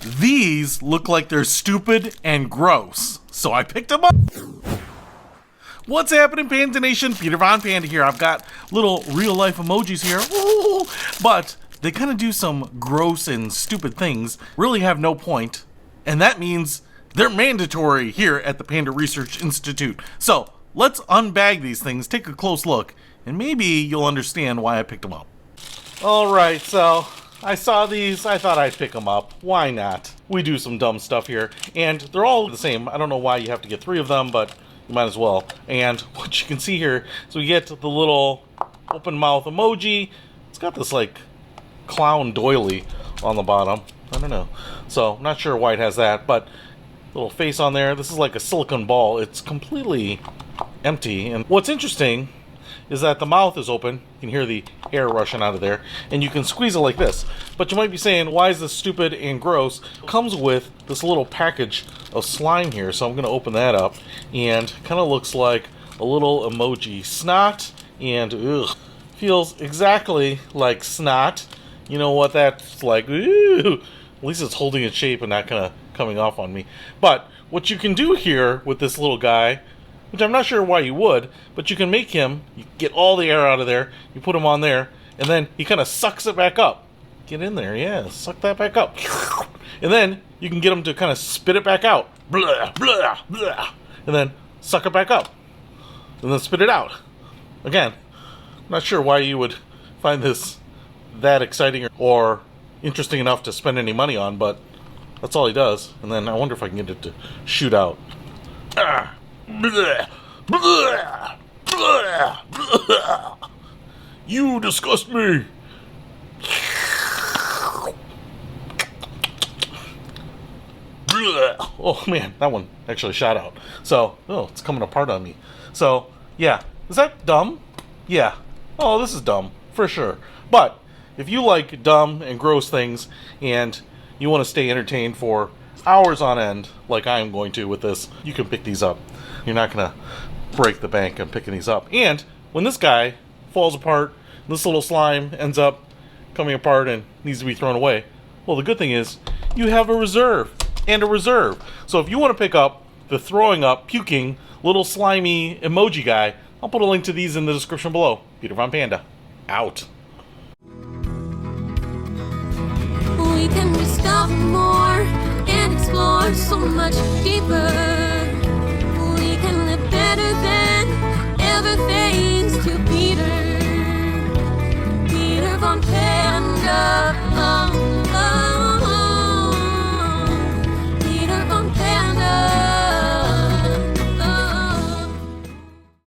these look like they're stupid and gross. So I picked them up. What's happening, Panda Nation? Peter Von Panda here. I've got little real-life emojis here. Ooh, but they kind of do some gross and stupid things, really have no point, and that means they're mandatory here at the Panda Research Institute. So let's unbag these things, take a close look, and maybe you'll understand why I picked them up. Alright, so I saw these, I thought I'd pick them up. Why not? We do some dumb stuff here, and they're all the same. I don't know why you have to get 3 of them, but you might as well. And what you can see here, so we get the little open mouth emoji. It's got this like clown doily on the bottom. I don't know. So I'm not sure why it has that, but little face on there. This is like a silicone ball. It's completely empty. And what's interesting is that the mouth is open. You can hear the air rushing out of there, and you can squeeze it like this. But you might be saying, why is this stupid and gross? It comes with this little package of slime here, so I'm going to open that up, and kind of looks like a little emoji snot, and ugh, feels exactly like snot. You know what that's like? Ooh. At least it's holding its shape and not kind of coming off on me. But what you can do here with this little guy, which I'm not sure why you would, but you can make him, you get all the air out of there, you put him on there, and then he kind of sucks it back up. Get in there, yeah, suck that back up. And then you can get him to kind of spit it back out. Blah, blah, blah. And then suck it back up. And then spit it out. Again, not sure why you would find this that exciting or interesting enough to spend any money on, but that's all he does. And then I wonder if I can get it to shoot out. Ah. Blah, blah, blah, blah. You disgust me. Blah. Oh man, that one actually shot out. So, oh, it's coming apart on me. So, yeah. Is that dumb? Yeah. Oh, this is dumb, for sure. But if you like dumb and gross things and you want to stay entertained for hours on end, like I am going to with this, you can pick these up. You're not going to break the bank on picking these up. And when this guy falls apart, this little slime ends up coming apart and needs to be thrown away, well, the good thing is you have a reserve and a reserve. So if you want to pick up the throwing up, puking, little slimy emoji guy, I'll put a link to these in the description below. Peter Von Panda, out. We can discover more and explore so much deeper. We can live better than ever.